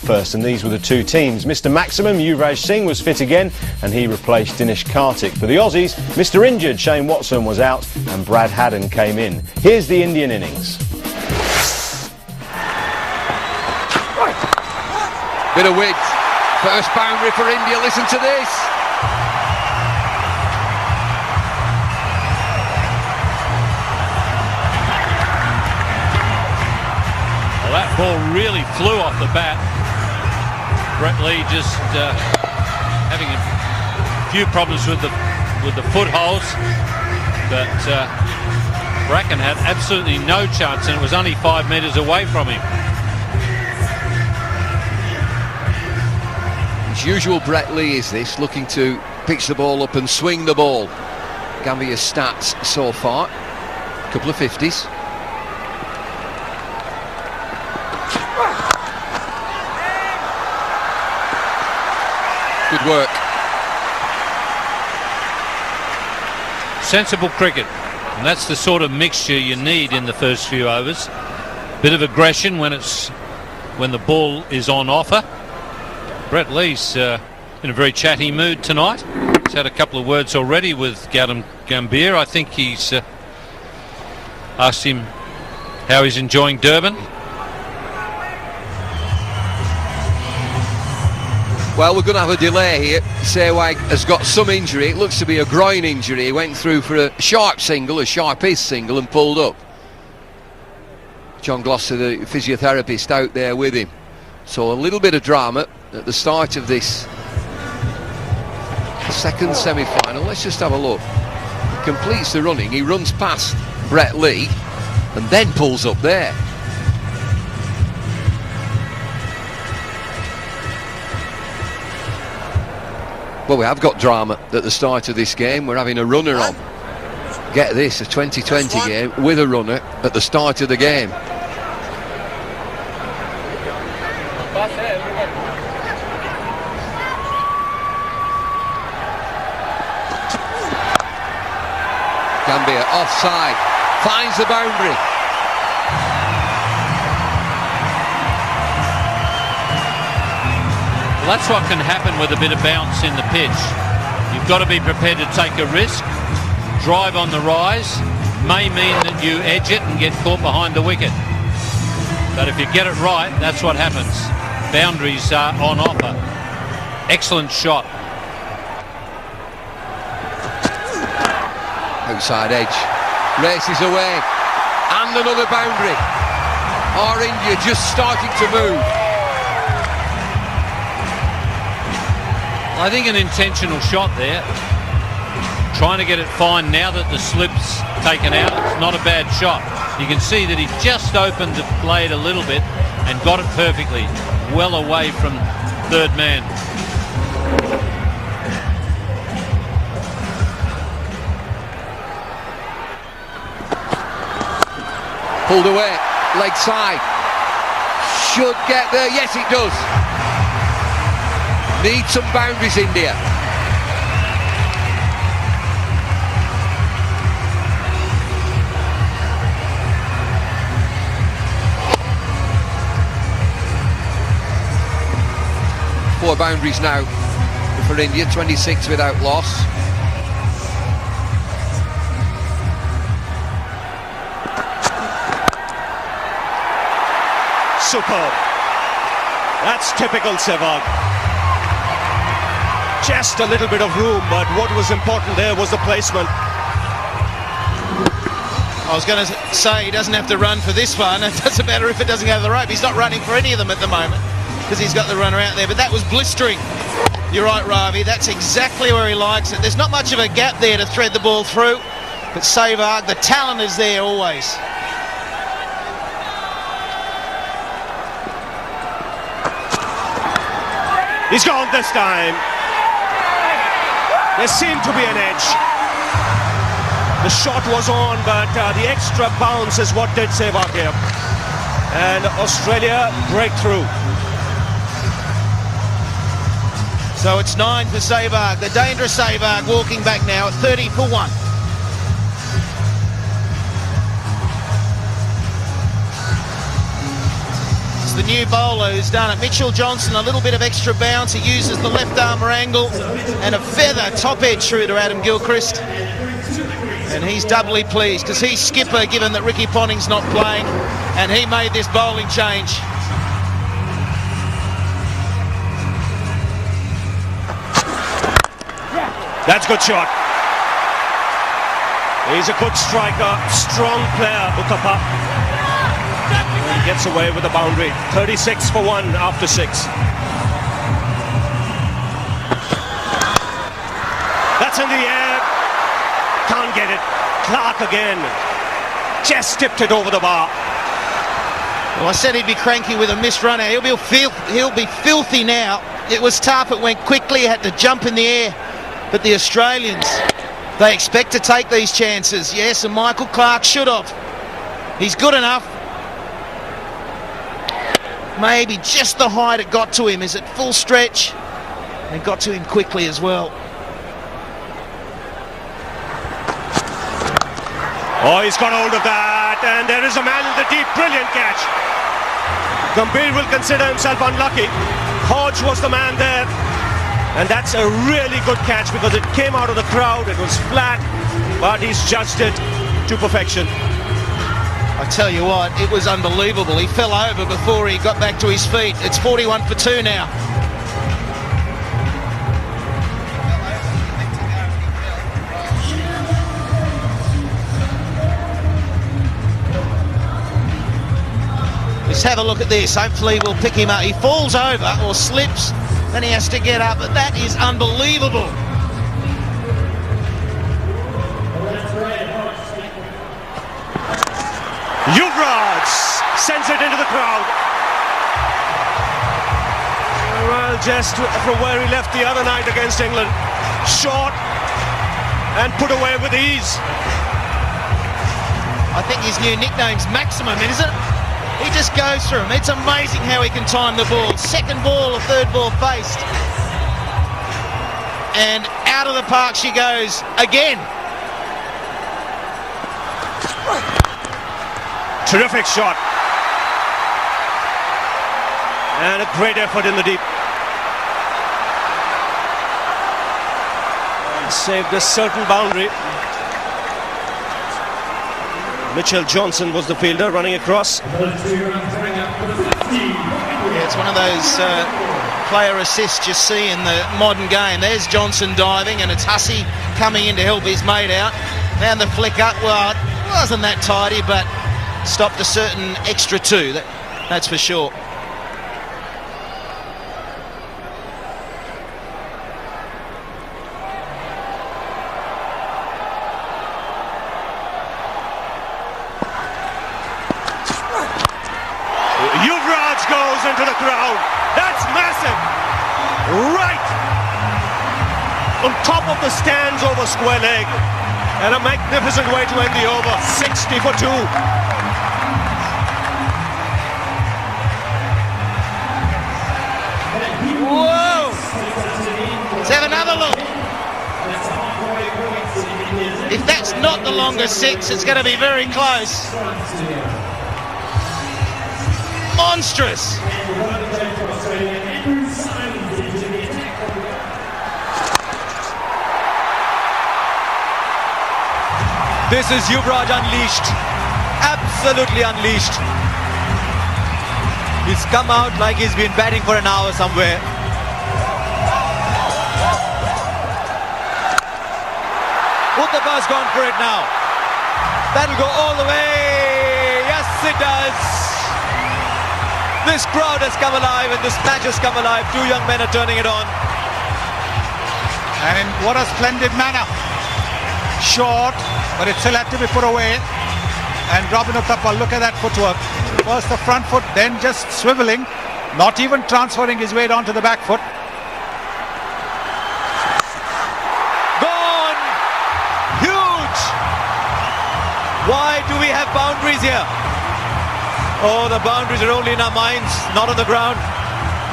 first, and these were the two teams. Mr. Maximum, Yuvraj Singh, was fit again, and he replaced Dinesh Karthik. For the Aussies, Mr. Injured, Shane Watson, was out, and Brad Haddon came in. Here's the Indian innings. Bit of width. First boundary for India. Listen to this. Well, that ball really flew off the bat. Brett Lee just having a few problems with the footholds, but Bracken had absolutely no chance, and it was only 5 metres away from him. As usual, Brett Lee is this, looking to pitch the ball up and swing the ball. Gambia's stats so far, a couple of 50s. Good work. Sensible cricket, and that's the sort of mixture you need in the first few overs. Bit of aggression when the ball is on offer. Brett Lee's in a very chatty mood tonight. He's had a couple of words already with Gautam Gambhir. I think he's asked him how he's enjoying Durban. Well, we're going to have a delay here. Sehwag has got some injury. It looks to be a groin injury. He went through for a sharp single, a sharpish single, and pulled up. John Gloucester, the physiotherapist, out there with him. So a little bit of drama at the start of this second semi-final. Let's just have a look. He completes the running. He runs past Brett Lee and then pulls up there. Well, we have got drama at the start of this game. We're having a runner on. Get this, a 2020 game with a runner at the start of the game. Gambia offside, finds the boundary. Well, that's what can happen with a bit of bounce in the pitch. You've got to be prepared to take a risk. Drive on the rise may mean that you edge it and get caught behind the wicket. But if you get it right, that's what happens. Boundaries are on offer. Excellent shot. Outside edge, races away, and another boundary. Are India just starting to move? I think an intentional shot there. Trying to get it fine now that the slip's taken out. It's not a bad shot. You can see that he just opened the blade a little bit and got it perfectly, well away from third man. Pulled away, leg side. Should get there, yes it does. Need some boundaries, India. Four boundaries now for India, 26 without loss. Superb. That's typical Sehwag. Just a little bit of room, but what was important there was the placement. I was going to say he doesn't have to run for this one. It doesn't matter if it doesn't go to the rope. He's not running for any of them at the moment because he's got the runner out there. But that was blistering. You're right, Ravi. That's exactly where he likes it. There's not much of a gap there to thread the ball through. But Sehwag, the talent is there always. He's gone this time. There seemed to be an edge. The shot was on, but the extra bounce is what did Sehwag here. And Australia breakthrough. So it's 9 for Sehwag. The dangerous Sehwag walking back now at 30 for 1. It's the new bowler who's done it. Mitchell Johnson, a little bit of extra bounce. He uses the left armour angle and a feather top edge through to Adam Gilchrist. And he's doubly pleased because he's skipper, given that Ricky Ponting's not playing, and he made this bowling change. That's a good shot. He's a good striker, strong player, Ukapa. And he gets away with the boundary. 36 for 1 after 6. That's in the air. Can't get it. Clark again. Just tipped it over the bar. Well, I said he'd be cranky with a missed runner. He'll be filthy now. It was tough. It went quickly. He had to jump in the air. But the Australians, they expect to take these chances. Yes, and Michael Clark should have. He's good enough. Maybe just the height it got to him. Is it full stretch? And it got to him quickly as well. Oh, he's got hold of that. And there is a man in the deep. Brilliant catch. Gambhir will consider himself unlucky. Hodge was the man there. And that's a really good catch because it came out of the crowd. It was flat, but he's judged it to perfection. I tell you what, it was unbelievable. He fell over before he got back to his feet. It's 41 for 2 now. Let's have a look at this. Hopefully we'll pick him up. He falls over or slips. Then he has to get up, but that is unbelievable. Yuvraj sends it into the crowd. Well, just from where he left the other night against England. Short and put away with ease. I think his new nickname's Maximum, isn't it? He just goes through them. It's amazing how he can time the ball. Second ball or third ball faced. And out of the park she goes again. Terrific shot. And a great effort in the deep. Saved a certain boundary. Mitchell Johnson was the fielder running across. Yeah, it's one of those player assists you see in the modern game. There's Johnson diving and it's Hussey coming in to help his mate out. Now the flick up, well, it wasn't that tidy, but stopped a certain extra 2, that's for sure. Yuvraj goes into the crowd. That's massive. Right on top of the stands over square leg. And a magnificent way to end the over. 60 for 2. Whoa! Let's have another look. If that's not the longest 6, it's going to be very close. Monstrous. This is Yuvraj unleashed. Absolutely unleashed. He's come out like he's been batting for an hour somewhere. Uttapa's gone for it now. That'll go all the way. Yes, it does. This crowd has come alive and this match has come alive. 2 young men are turning it on. And what a splendid manner. Short, but it still had to be put away. And Robin Uthappa, look at that footwork. First the front foot, then just swiveling, not even transferring his weight onto the back foot. Gone! Huge! Why do we have boundaries here? Oh, the boundaries are only in our minds, not on the ground.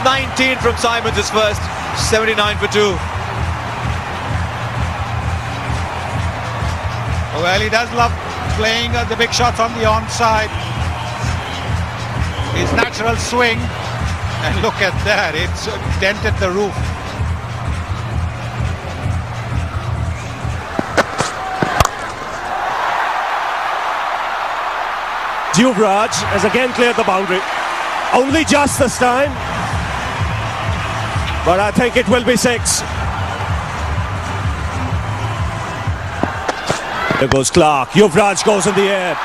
19 from Simons is first, 79 for 2. Well, he does love playing the big shots on the onside. his natural swing, and look at that, it's dented the roof. Yuvraj has again cleared the boundary. Only just this time. But I think it will be 6. There goes Clark. Yuvraj goes in the air.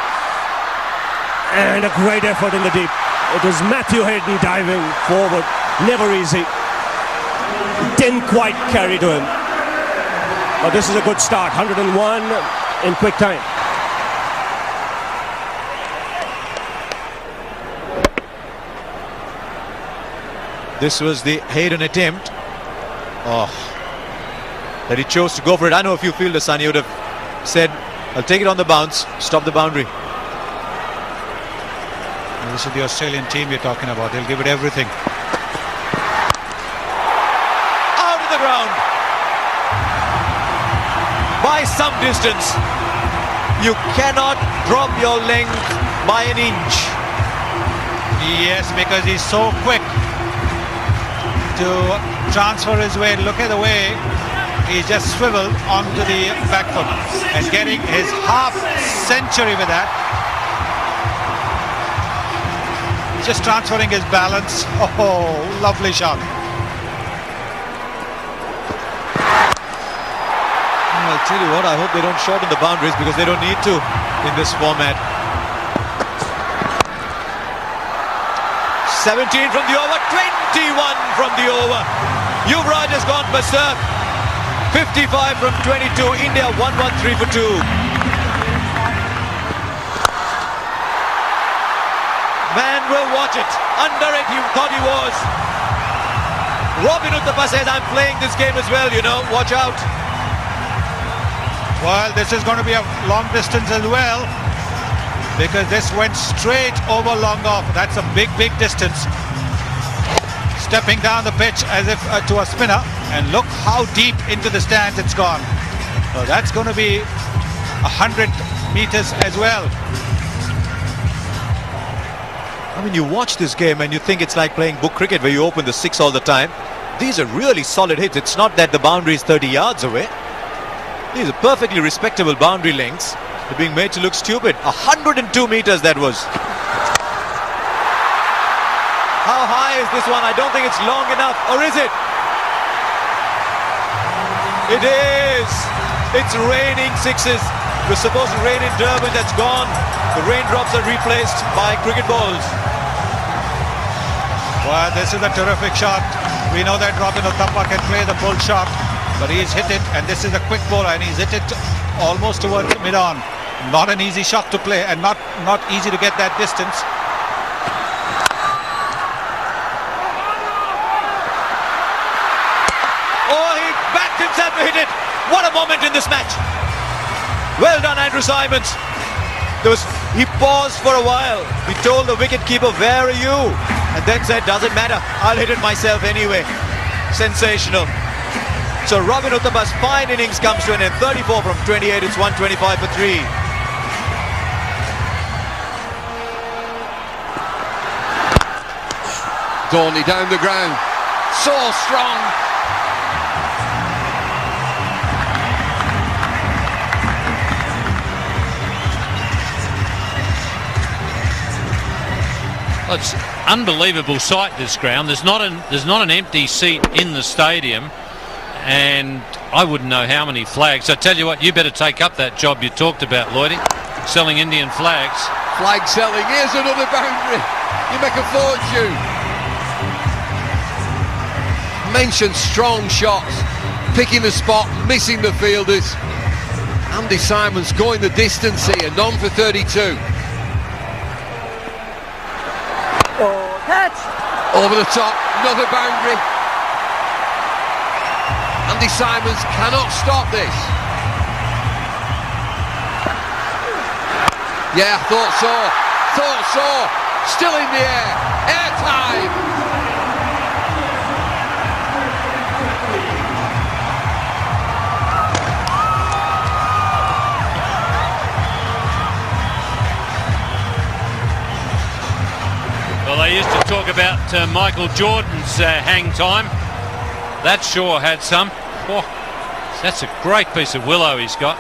And a great effort in the deep. It was Matthew Hayden diving forward. Never easy. Didn't quite carry to him. But this is a good start. 101 in quick time. This was the Hayden attempt. Oh, that he chose to go for it. I know if you fielders, son, you would have said, I'll take it on the bounce, stop the boundary. And this is the Australian team you're talking about. They'll give it everything. Out of the ground. By some distance. You cannot drop your length by an inch. Yes, because he's so quick to transfer his weight. Look at the way he just swiveled onto the back foot and getting his half century with that. Just transferring his balance. Oh, lovely shot. I'll tell you what, I hope they don't shorten the boundaries because they don't need to in this format. 17 from the over, 21 from the over. Yuvraj has gone berserk. 55 from 22. India 1-1-3 for 2. Man will watch it. Under it, he thought he was. Robin Uthappa says, I'm playing this game as well, you know. Watch out. Well, this is going to be a long distance as well, because this went straight over long off. That's a big distance. Stepping down the pitch as if to a spinner, and look how deep into the stands it's gone. So that's going to be 100 meters as well. I mean, you watch this game and you think it's like playing book cricket where you open the 6 all the time. These are really solid hits. It's not that the boundary is 30 yards away. These are perfectly respectable boundary lengths. They're being made to look stupid. 102 meters that was. How high is this one? I don't think it's long enough. Or is it? It is. It's raining sixes. It was supposed to rain in Durban. That's gone. The raindrops are replaced by cricket balls. Well, this is a terrific shot. We know that Robin Uthappa can play the full shot, but he's hit it, and this is a quick bowler, and he's hit it almost towards mid-on. Not an easy shot to play, and not easy to get that distance. Oh, he backed himself to hit it. What a moment in this match. Well done, Andrew Simons. He paused for a while. He told the wicketkeeper, where are you? And then said, doesn't matter, I'll hit it myself anyway. Sensational. So Robin Uthappa's fine innings comes to an end. 34 from 28, it's 125 for 3. Dorney down the ground, so strong. Well, it's unbelievable sight, this ground. There's not an empty seat in the stadium, and I wouldn't know how many flags. I tell you what, you better take up that job you talked about, Lloydie, selling Indian flags. Flag selling, here's another boundary. You make a fortune. Mentioned strong shots, picking the spot, missing the fielders. Andy Simons going the distance here, none for 32. Catch! Over the top, another boundary. Andy Simons cannot stop this. Yeah, thought so. Still in the air, air time. Well, about Michael Jordan's hang time. That sure had some. Oh, that's a great piece of willow he's got.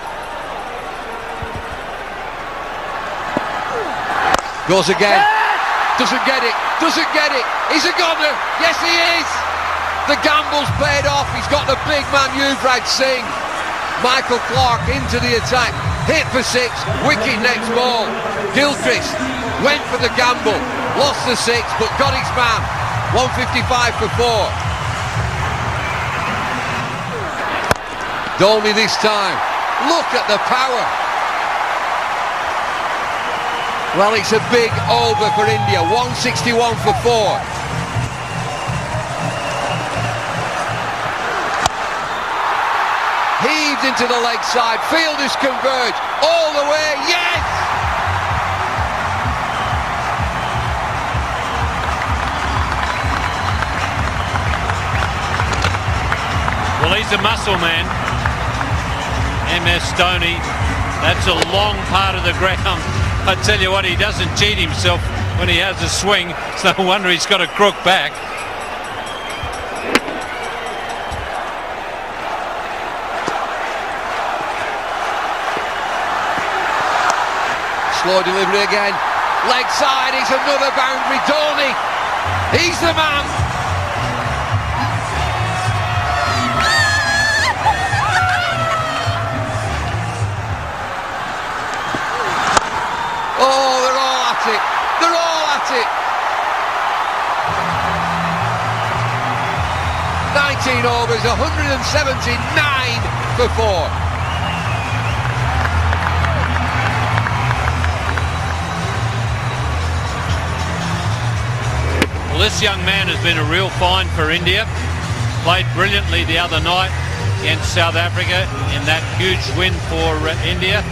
Goes again. Doesn't get it. Doesn't get it. He's a goner. Yes, he is. The gamble's paid off. He's got the big man Yuvraj Singh. Michael Clark into the attack. Hit for 6. Wicket next ball. Gilchrist went for the gamble. Lost the 6 but got his man. 155 for 4. Dhoni this time. Look at the power. Well, it's a big over for India. 161 for 4. Heaved into the leg side. Fielders converge all the way. Yes! Well, he's a muscle man. MS Dhoni. That's a long part of the ground. I tell you what, he doesn't cheat himself when he has a swing. It's no wonder he's got a crook back. Slow delivery again. Leg side, it's another boundary. Dhoni, he's the man. Oh, they're all at it. They're all at it. 19 overs, 179 for 4. Well, this young man has been a real find for India. Played brilliantly the other night against South Africa in that huge win for India.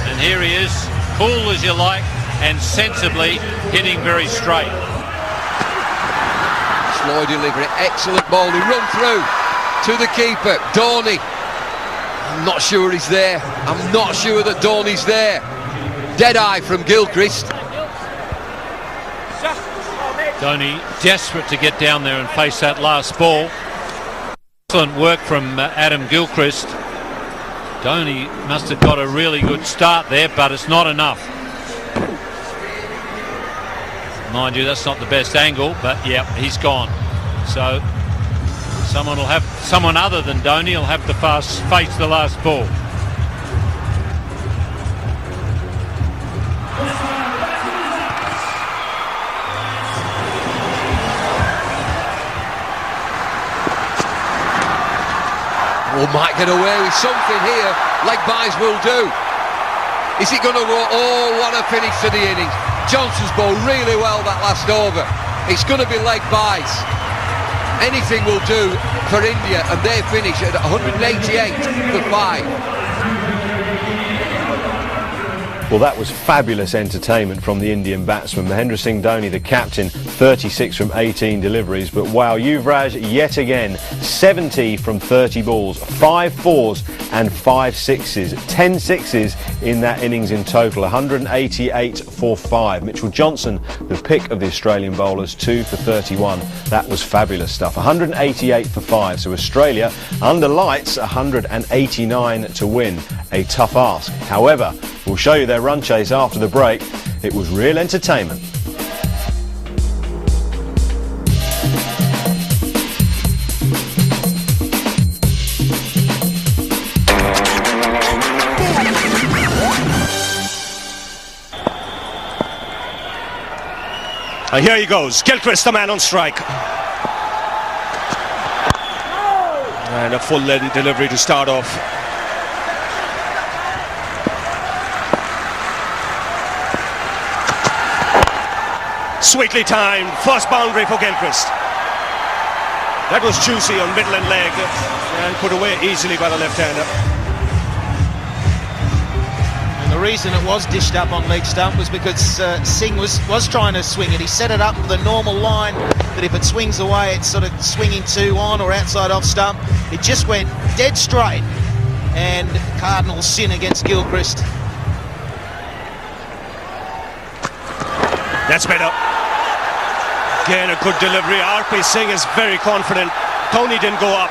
And here he is, cool as you like, and sensibly hitting very straight. Slow delivery, excellent ball. He run through to the keeper, Dhoni. I'm not sure he's there. I'm not sure that Dhoni's there. Dead eye from Gilchrist. Dhoni desperate to get down there and face that last ball. Excellent work from Adam Gilchrist. Dhoni must have got a really good start there, but it's not enough. Mind you, that's not the best angle, but yeah, he's gone. So someone other than Dhoni will have to face the last ball. Oh, might get away with something here. Leg buys will do. Is it going to go? Oh, what a finish to the innings. Johnson's bowled really well that last over. It's going to be leg buys. Anything will do for India, and they finish at 188 for 5. Well, that was fabulous entertainment from the Indian batsman. Mahendra Singh Dhoni, the captain, 36 from 18 deliveries. But wow, Yuvraj yet again, 70 from 30 balls, 5 fours and 5 sixes. 10 sixes in that innings in total, 188 for 5. Mitchell Johnson, the pick of the Australian bowlers, 2 for 31. That was fabulous stuff. 188 for 5. So Australia, under lights, 189 to win. A tough ask. However, we'll show you their run chase after the break. It was real entertainment. Here he goes. Gilchrist, the man on strike. And a full delivery to start off. Sweetly timed, first boundary for Gilchrist. That was juicy on middle and leg and put away easily by the left-hander. And the reason it was dished up on leg stump was because Singh was trying to swing it. He set it up with a normal line that if it swings away, it's sort of swinging to on or outside off stump. It just went dead straight, and Cardinal sin against Gilchrist. That's better. Again, a good delivery. RP Singh is very confident. Dhoni didn't go up.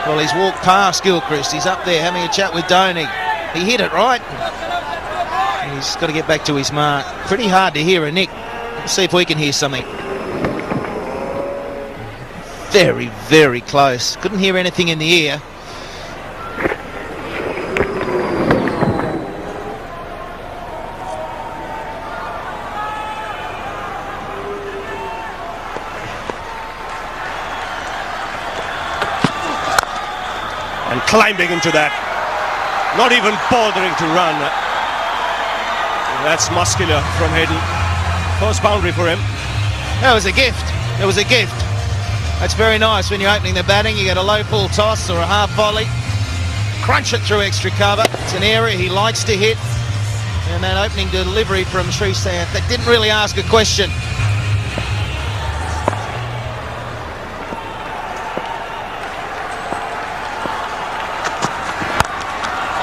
Well, he's walked past Gilchrist. He's up there having a chat with Dhoni. He hit it right. He's got to get back to his mark. Pretty hard to hear a Nick. Let's see if we can hear something. Very, very close. Couldn't hear anything in the ear. And climbing into that. Not even bothering to run. That's muscular from Hayden. First boundary for him. That was a gift. It was a gift. That's very nice when you're opening the batting. You get a low ball toss or a half volley. Crunch it through extra cover. It's an area he likes to hit. And that opening delivery from Sreesanth that didn't really ask a question.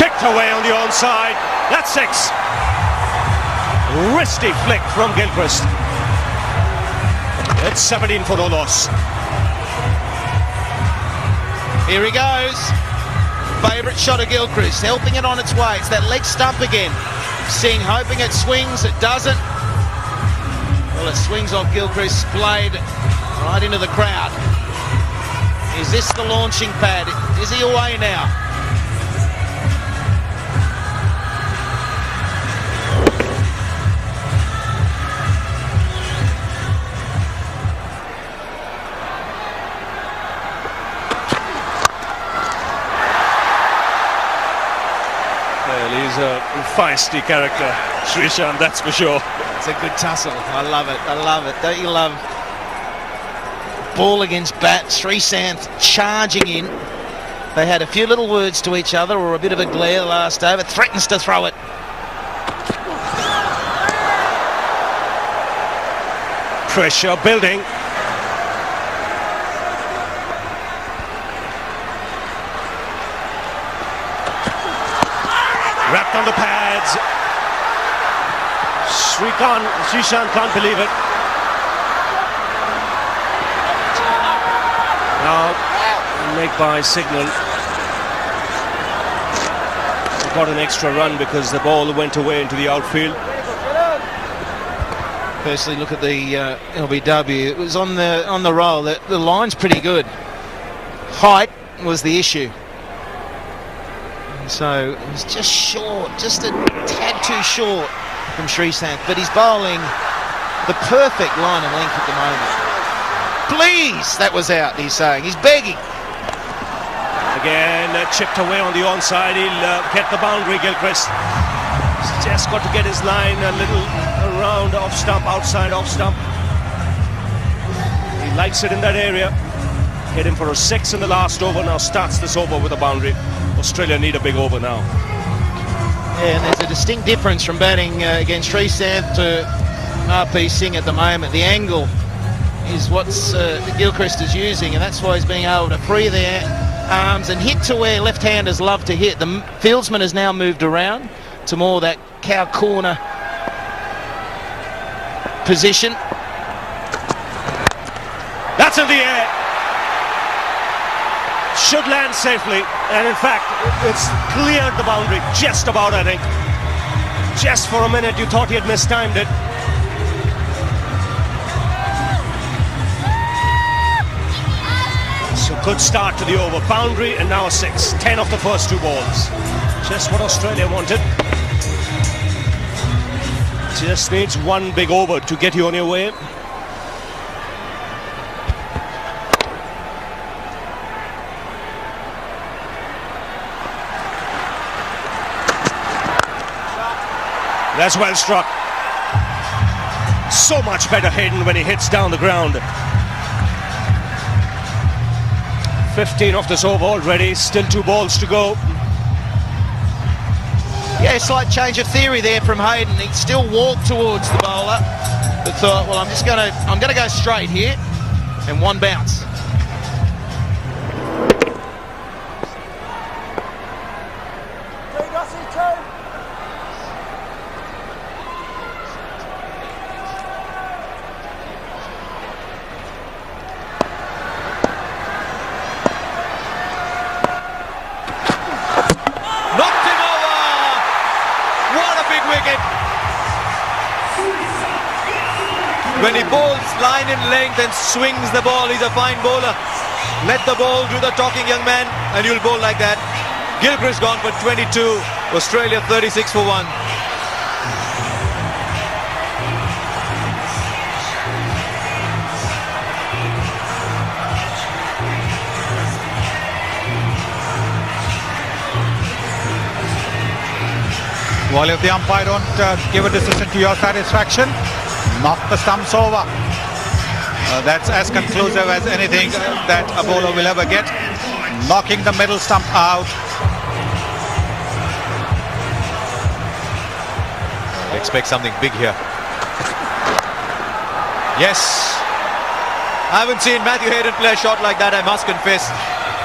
Picked away on the onside. That's 6. Wristy flick from Gilchrist. It's 17 for no loss. Here he goes. Favourite shot of Gilchrist, helping it on its way. It's that leg stump again. Singh hoping it swings, it doesn't. Well, it swings off Gilchrist's blade right into the crowd. Is this the launching pad? Is he away now? He's a feisty character, Sreesanth, that's for sure. It's a good tussle. I love it. I love it. Don't you love ball against bat? Sreesanth charging in. They had a few little words to each other or a bit of a glare last over. Threatens to throw it. Pressure building. Wrapped on the pads. Sreesanth can't believe it. Now, make by signal. Got an extra run because the ball went away into the outfield. Firstly, look at the LBW. It was on the roll. The line's pretty good. Height was the issue. So it was just short, just a tad too short from Sreesanth, but he's bowling the perfect line and length at the moment. Please, that was out, he's saying. He's begging. Again, chipped away on the onside. He'll get the boundary, Gilchrist. He's just got to get his line a little around off stump, outside off stump. He likes it in that area. Hit him for a 6 in the last over. Now starts this over with a boundary. Australia need a big over now. Yeah, and there's a distinct difference from batting against Sreesanth to RP Singh at the moment. The angle is what Gilchrist is using, and that's why he's being able to free their arms and hit to where left-handers love to hit. The fieldsman has now moved around to more that cow corner position. That's in the air. Should land safely, and in fact it's cleared the boundary just about, I think. Just for a minute you thought he had mistimed it. So good start to the over. Boundary and now a 6. 10 off the first 2 balls. Just what Australia wanted. Just needs one big over to get you on your way. That's well struck. So much better Hayden when he hits down the ground. 15 off this over already, still 2 balls to go. Yeah, slight change of theory there from Hayden. He still walked towards the bowler, but thought, well, I'm gonna go straight here, and one bounce. When he bowls line and length and swings the ball, he's a fine bowler. Let the ball do the talking, young man, and you'll bowl like that. Gilchrist gone for 22, Australia 36 for 1. Well, if the umpire don't give a decision to your satisfaction, knock the stumps over. That's as conclusive as anything that a bowler will ever get. Knocking the middle stump out. Expect something big here. Yes. I haven't seen Matthew Hayden play a shot like that, I must confess.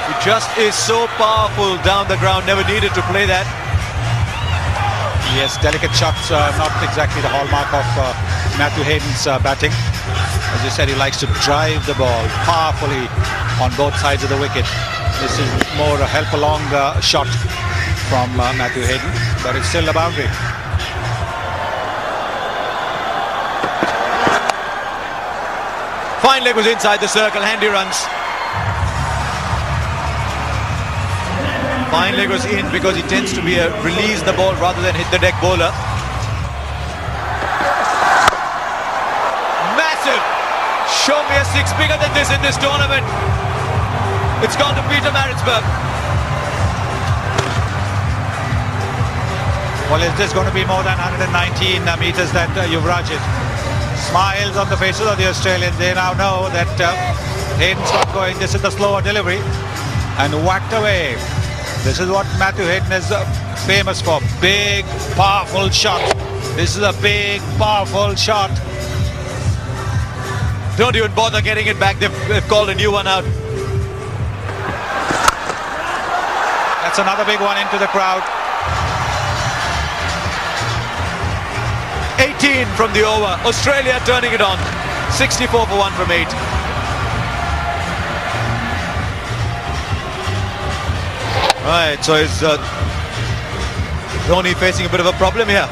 He just is so powerful down the ground. Never needed to play that. Yes, delicate shots, not exactly the hallmark of Matthew Hayden's batting. As you said, he likes to drive the ball powerfully on both sides of the wicket. This is more a help along shot from Matthew Hayden, but it's still a boundary. Fine leg was inside the circle, handy runs. Fine leg was in because he tends to be a release the ball rather than hit the deck bowler. Massive! Show me a six bigger than this in this tournament. It's gone to Peter Maritzburg. Well, is this going to be more than 119 meters that Yuvraj is? Smiles on the faces of the Australians. They now know that Hayden's not going. This is the slower delivery. And whacked away. This is what Matthew Hayden is famous for. Big, powerful shot. This is a big, powerful shot. Don't even bother getting it back. They've called a new one out. That's another big one into the crowd. 18 from the over. Australia turning it on. 64 for 1 from 8. Right, so is Dhoni facing a bit of a problem here?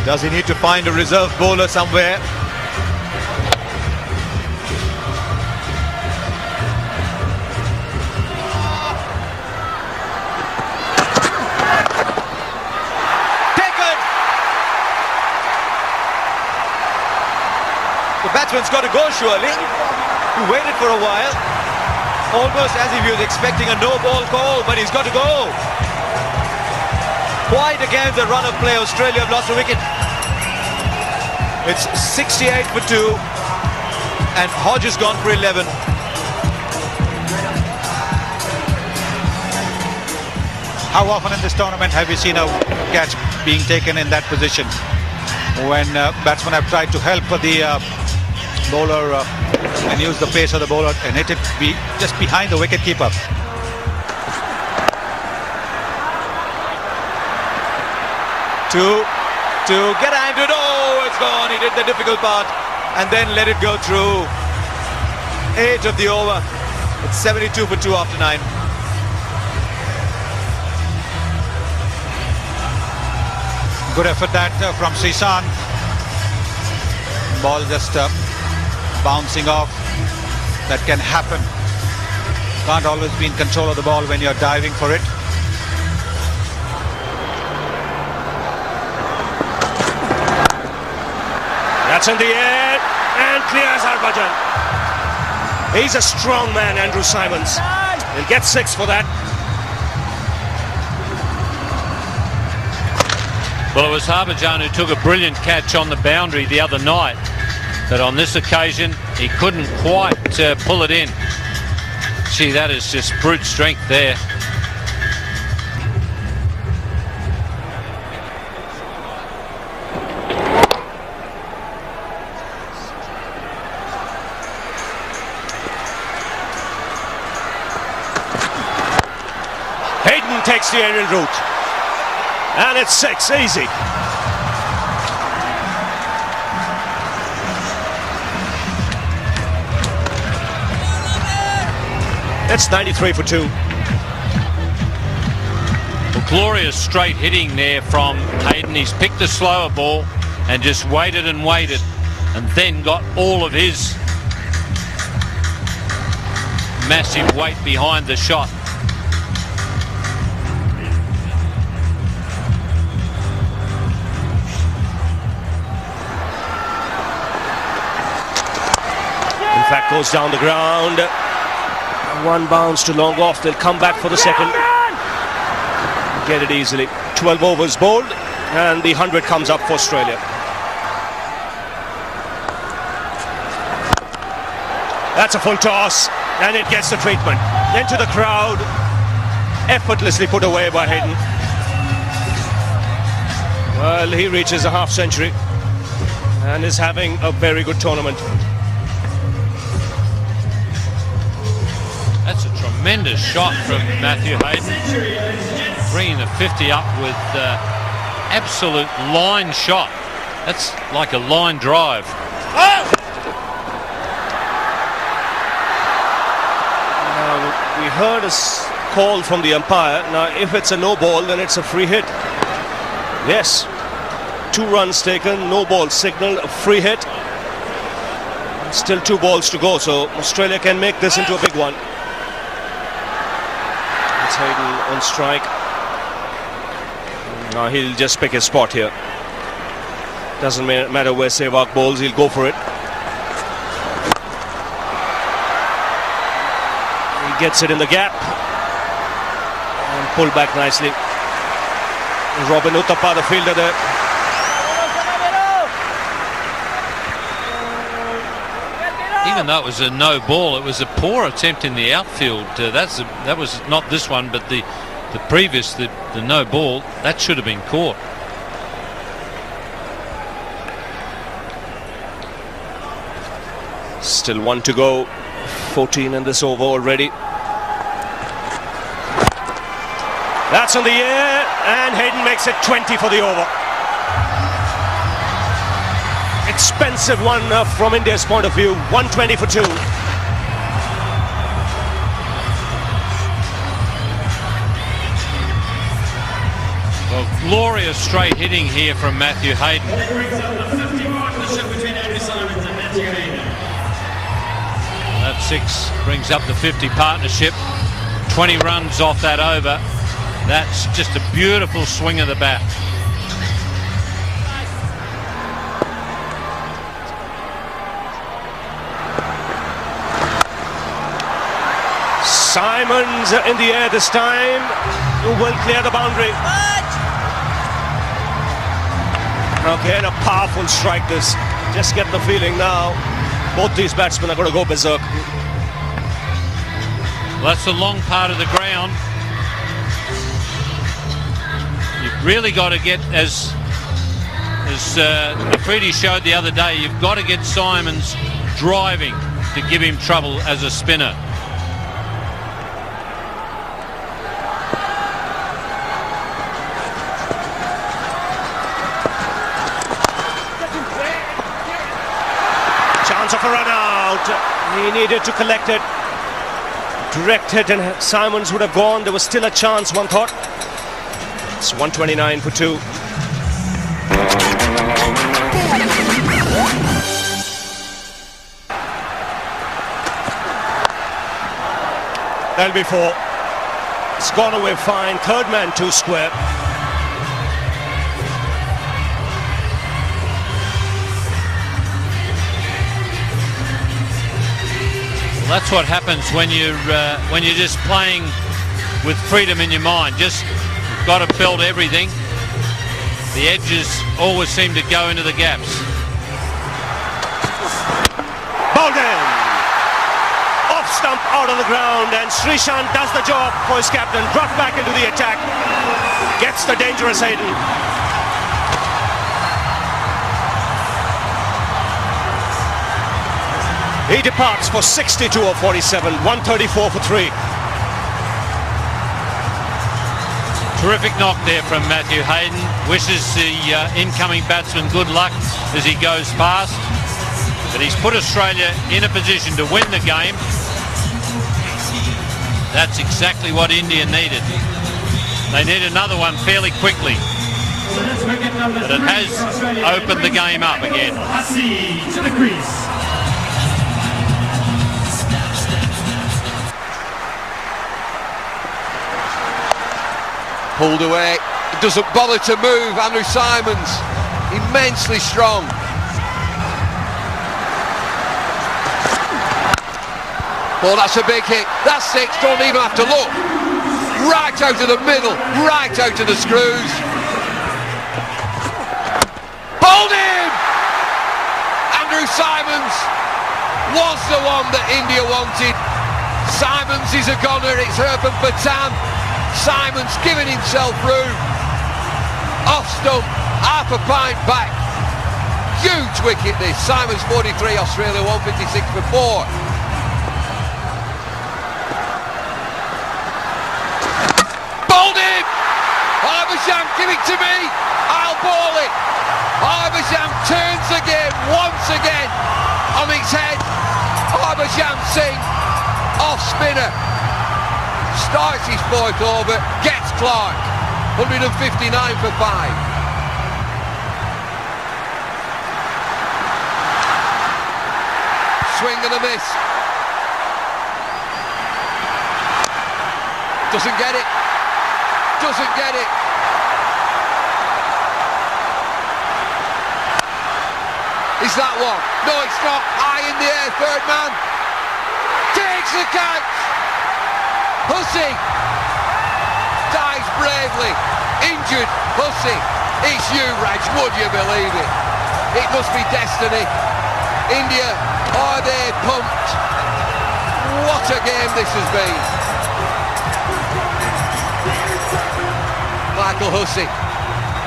Does he need to find a reserve bowler somewhere? Taken! The batsman's got to go surely. He waited for a while. Almost as if he was expecting a no-ball call, but he's got to go. Quite against the run of play, Australia have lost a wicket. It's 68 for 2, and Hodge has gone for 11. How often in this tournament have you seen a catch being taken in that position? When batsmen have tried to help the bowler and use the pace of the bowler and hit it just behind the wicketkeeper. To get into it. Oh, it's gone. He did the difficult part and then let it go through. 8 of the over. It's 72 for 2 after 9. Good effort that from Srisan. Ball just bouncing off. That can happen. Can't always be in control of the ball when you're diving for it. That's in the air and clears Harbhajan. He's a strong man, Andrew Simons. He'll get 6 for that. Well, it was Harbhajan who took a brilliant catch on the boundary the other night, but on this occasion he couldn't quite pull it in. Gee, that is just brute strength there. Hayden takes the aerial route. And it's 6, easy. It's 93 for 2. Well, glorious straight hitting there from Hayden. He's picked the slower ball and just waited and waited. and then got all of his massive weight behind the shot. In fact, goes down the ground. One bounce too long off. They'll come back for the second. Get it easily. 12 overs bowled, and the 100 comes up for Australia. That's a full toss, and it gets the treatment. Into the crowd, effortlessly put away by Hayden. Well, he reaches a half century and is having a very good tournament. That's a tremendous shot from Matthew Hayden, bringing the 50 up with absolute line shot. That's like a line drive. We heard a call from the umpire. Now, if it's a no ball, then it's a free hit. Yes, 2 runs taken, no ball signal, a free hit. Still 2 balls to go, so Australia can make this into a big one. It's Hayden on strike. Now he'll just pick his spot here. Doesn't matter where Sehwag bowls, he'll go for it. He gets it in the gap and pull back nicely. Robin Uthappa, the fielder there. Even though it was a no ball, it was a poor attempt in the outfield. That was not this one, but the previous, the no ball, that should have been caught. Still 1 to go. 14 in this over already. That's on the air, and Hayden makes it 20 for the over. Expensive one from India's point of view. 120 for 2. Well, glorious straight hitting here from Matthew Hayden. That 6 brings up the 50 partnership. 20 runs off that over. That's just a beautiful swing of the bat. Simons in the air this time. Will clear the boundary. Again, a powerful strike this. Just get the feeling now. Both these batsmen are going to go berserk. Well, that's the long part of the ground. You've really got to get, as Afridi showed the other day, you've got to get Simons driving to give him trouble as a spinner. Chance of a run out. He needed to collect it. Direct hit and Simons would have gone. There was still a chance, one thought. It's 129 for 2. That'll be 4. It's gone away fine. Third man 2 square. Well, that's what happens when you're just playing with freedom in your mind. Just got to belt everything. The edges always seem to go into the gaps. Bowled in. Off stump out on the ground, and Srishant does the job for his captain. Brought back into the attack. Gets the dangerous Hayden. He departs for 62 of 47, 134 for 3. Terrific knock there from Matthew Hayden. Wishes the incoming batsman good luck as he goes past. But he's put Australia in a position to win the game. That's exactly what India needed. They need another one fairly quickly. But it has opened the game up again. Pulled away. He doesn't bother to move. Andrew Simons, immensely strong. Oh, that's a big hit. That's 6. Don't even have to look. Right out of the middle. Right out of the screws. Bowled him! Andrew Simons was the one that India wanted. Simons is a goner. It's Herpan Pathan. Simons giving himself room. Off stump. Half a pint back. Huge wicket this. Simons 43. Australia 156 for 4. Harbasham, give it to me, I'll ball it. Harbasham turns the game once again on its head. Harbasham Singh, off spinner, starts his 4th over, gets Clark, 159 for 5. Swing and a miss. Doesn't get it. Doesn't get it. Is that one? No, it's not. High in the air, 3rd man. Takes the catch. Hussey dies bravely. Injured Hussey. It's you, Raj. Would you believe it? It must be destiny. India, are they pumped? What a game this has been. Michael Hussey,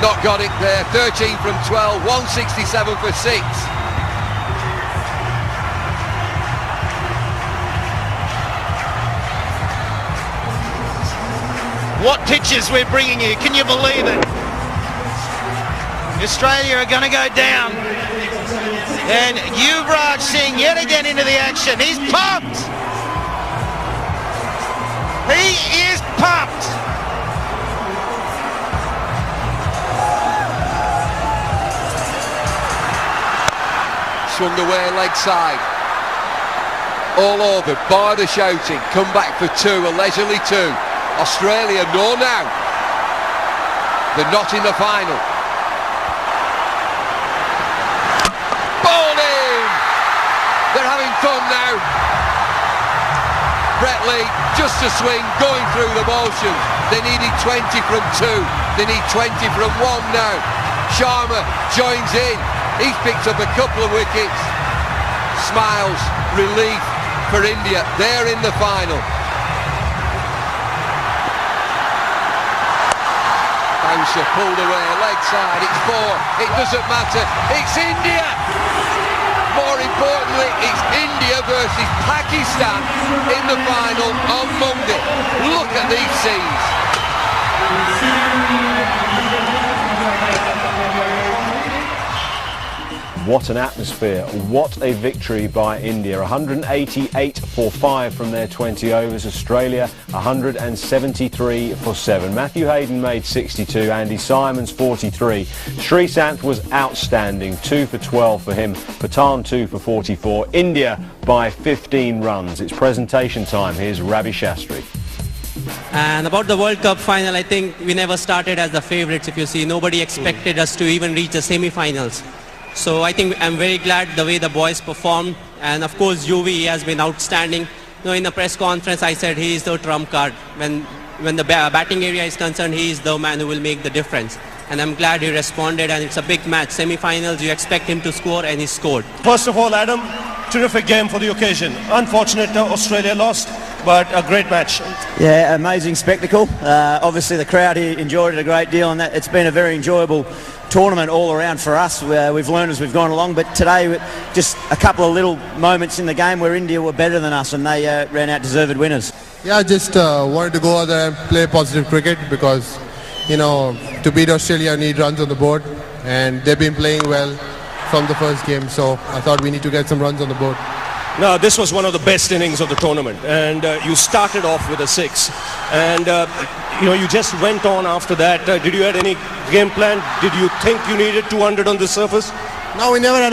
not got it there, 13 from 12, 167 for 6. What pitches we're bringing you, can you believe it? Australia are going to go down. And Yuvraj Singh yet again into the action. He's pumped! He is pumped! Swung away leg side. All over, bar the shouting. Come back for 2, a leisurely 2. Australia know now. They're not in the final. Bowling! They're having fun now. Brett Lee, just a swing, going through the motions. They needed 20 from 2. They need 20 from 1 now. Sharma joins in. He's picked up a couple of wickets. Smiles, relief for India. They're in the final. Bouncer pulled away, leg side, it's 4. It doesn't matter. It's India! More importantly, it's India versus Pakistan in the final on Monday. Look at these scenes. What an atmosphere, what a victory by India. 188 for 5 from their 20 overs. Australia 173 for 7. Matthew Hayden made 62, Andy Simons 43. Sreesanth was outstanding, 2 for 12 for him. Pathan 2 for 44. India by 15 runs. It's presentation time. Here's Ravi Shastri. And about the World Cup final, I think we never started as the favourites. If you see, nobody expected us to even reach the semi-finals. So I think I'm very glad the way the boys performed, and of course UV has been outstanding. You know, in the press conference I said he is the trump card. When the batting area is concerned, he is the man who will make the difference. And I'm glad he responded, and it's a big match. Semi-finals, you expect him to score, and he scored. First of all, Adam, terrific game for the occasion. Unfortunate Australia lost, but a great match. Yeah, amazing spectacle. Obviously the crowd here enjoyed it a great deal, and it's been a very enjoyable tournament all around for us. We've learned as we've gone along, but today just a couple of little moments in the game where India were better than us, and they ran out deserved winners. Yeah, I just wanted to go out there and play positive cricket because, you know, to beat Australia I need runs on the board, and they've been playing well from the first game, so I thought we need to get some runs on the board. No, this was one of the best innings of the tournament, and you started off with a 6, and you just went on after that. Did you have any game plan? Did you think you needed 200 on the surface? No, we never had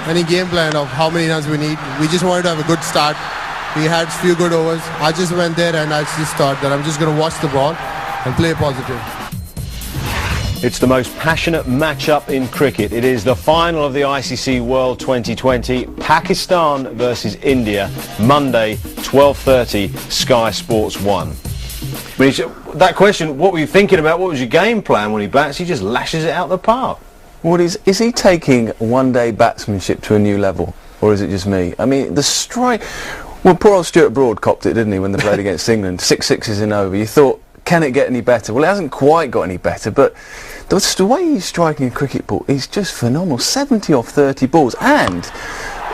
any game plan of how many runs we need. We just wanted to have a good start. We had a few good overs. I just went there and I just thought that I'm just going to watch the ball and play positive. It's the most passionate match-up in cricket. It is the final of the ICC World 2020, Pakistan versus India, Monday, 12:30, Sky Sports 1. I mean, that question, what were you thinking about? What was your game plan when he bats? He just lashes it out the park. What is he taking one-day batsmanship to a new level, or is it just me? I mean, the strike... Well, poor old Stuart Broad copped it, didn't he, when they played against England? 6 sixes in over. You thought, can it get any better? Well, it hasn't quite got any better, but the way he's striking a cricket ball is just phenomenal. 70 off 30 balls, and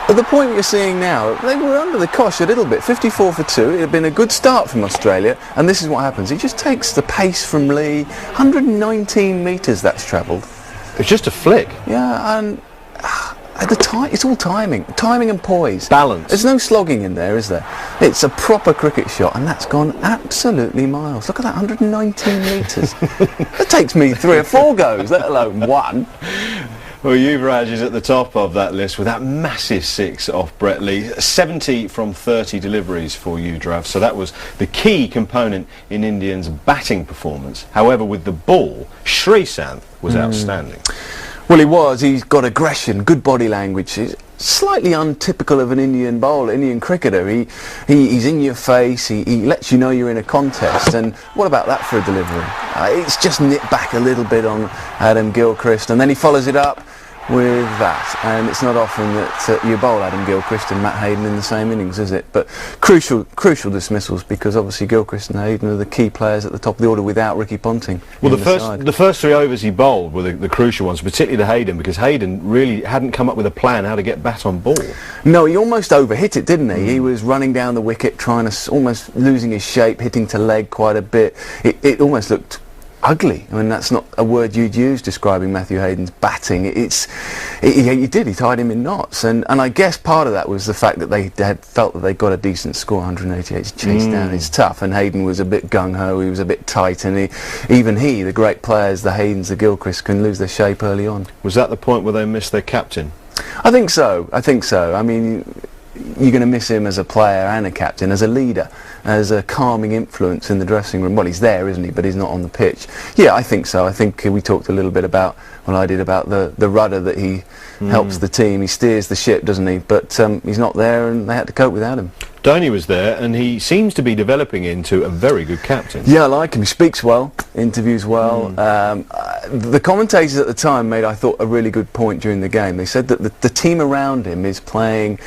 at the point you're seeing now, they were under the cosh a little bit. 54 for 2. It had been a good start from Australia, and this is what happens. He just takes the pace from Lee. 119 metres that's travelled. It's just a flick. Yeah, and at the time, it's all timing and poise. Balance. There's no slogging in there, is there? It's a proper cricket shot, and that's gone absolutely miles. Look at that, 119 metres. That takes me 3 or 4 goes, let alone 1. Well, Yuvraj is at the top of that list with that massive 6 off Brett Lee. 70 from 30 deliveries for Yuvraj, so that was the key component in Indians' batting performance. However, with the ball, Sreesanth was outstanding. Well, he was. He's got aggression, good body language. He's slightly untypical of an Indian bowler, Indian cricketer. He's in your face. He lets you know you're in a contest. And what about that for a delivery? It's just nipped back a little bit on Adam Gilchrist, and then he follows it up with that. And it's not often that you bowl Adam Gilchrist and Matt Hayden in the same innings, is it? But crucial dismissals, because obviously Gilchrist and Hayden are the key players at the top of the order without Ricky Ponting. Well, the first 3 overs he bowled were the crucial ones, particularly to Hayden, because Hayden really hadn't come up with a plan how to get bat on ball. No, he almost overhit it, didn't he? He was running down the wicket, trying to almost losing his shape, hitting to leg quite a bit. It almost looked ugly. I mean, that's not a word you'd use describing Matthew Hayden's batting. He tied him in knots, and I guess part of that was the fact that they had felt that they got a decent score. 188 to chase down is tough, and Hayden was a bit gung-ho, he was a bit tight, and even the great players, the Haydens, the Gilchrist, can lose their shape early on. Was that the point where they missed their captain? I think so. I mean, you're going to miss him as a player and a captain, as a leader, as a calming influence in the dressing room. Well, he's there, isn't he, but he's not on the pitch. Yeah, I think so. I think we talked a little bit about, well, I did, about the rudder that he helps the team. He steers the ship, doesn't he? But he's not there, and they had to cope without him. Dhoni was there, and he seems to be developing into a very good captain. Yeah, I like him. He speaks well, interviews well. The commentators at the time made, I thought, a really good point during the game. They said that the team around him is playing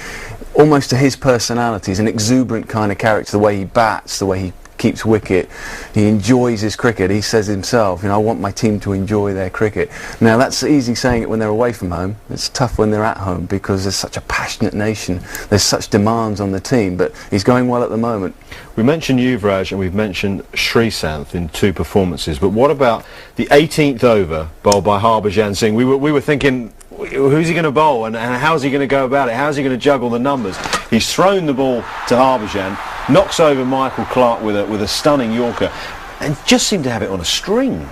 almost to his personality. He's an exuberant kind of character, the way he bats, the way he keeps wicket. He enjoys his cricket. He says himself, I want my team to enjoy their cricket. Now, that's easy saying it when they're away from home. It's tough when they're at home, because there's such a passionate nation. There's such demands on the team, but he's going well at the moment. We mentioned Yuvraj and we've mentioned Sreesanth in 2 performances, but what about the 18th over bowled by Harbhajan Singh? We were thinking, who's he going to bowl, and how's he going to go about it? How's he going to juggle the numbers? He's thrown the ball to Harbhajan, knocks over Michael Clarke with a stunning Yorker, and just seemed to have it on a string.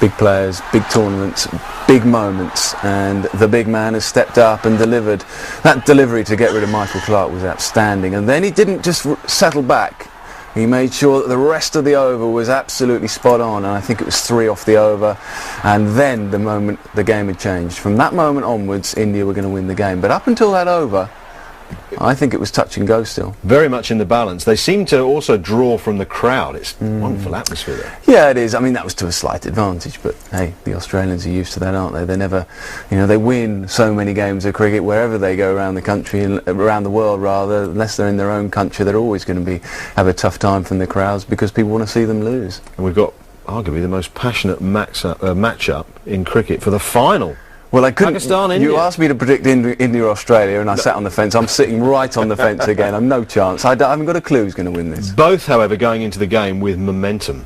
Big players, big tournaments, big moments, and the big man has stepped up and delivered. That delivery to get rid of Michael Clarke was outstanding, and then he didn't just settle back. He made sure that the rest of the over was absolutely spot on, and I think it was 3 off the over, and then the moment the game had changed. From that moment onwards, India were going to win the game, but up until that over, I think it was touch and go still. Very much in the balance. They seem to also draw from the crowd. It's wonderful atmosphere there. Yeah, it is. I mean, that was to a slight advantage, but hey, the Australians are used to that, aren't they? They never, they win so many games of cricket wherever they go around the country, around the world rather, unless they're in their own country. They're always going to have a tough time from the crowds, because people want to see them lose. And we've got arguably the most passionate match-up in cricket for the final. Well, I couldn't. Pakistan, India. You asked me to predict India or Australia, and I sat on the fence. I'm sitting right on the fence again. I'm no chance. I haven't got a clue who's going to win this. Both, however, going into the game with momentum.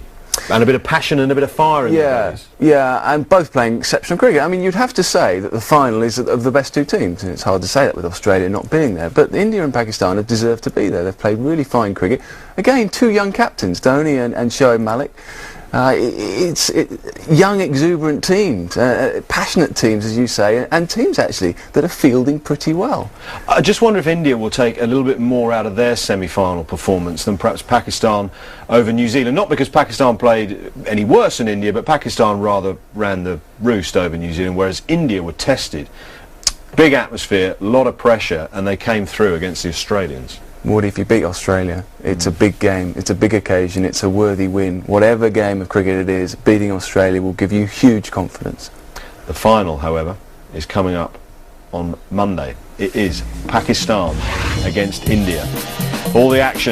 And a bit of passion and a bit of fire in their days. Yeah, and both playing exceptional cricket. I mean, you'd have to say that the final is of the best two teams, and it's hard to say that with Australia not being there, but India and Pakistan have deserved to be there. They've played really fine cricket. Again, two young captains, Dhoni and Shoaib Malik. It's young, exuberant teams, passionate teams, as you say, and teams actually that are fielding pretty well. I just wonder if India will take a little bit more out of their semi-final performance than perhaps Pakistan over New Zealand. Not because Pakistan played any worse than India, but Pakistan rather ran the roost over New Zealand, whereas India were tested. Big atmosphere, a lot of pressure, and they came through against the Australians. Woody, if you beat Australia, it's a big game, it's a big occasion, it's a worthy win. Whatever game of cricket it is, beating Australia will give you huge confidence. The final, however, is coming up on Monday. It is Pakistan against India. All the action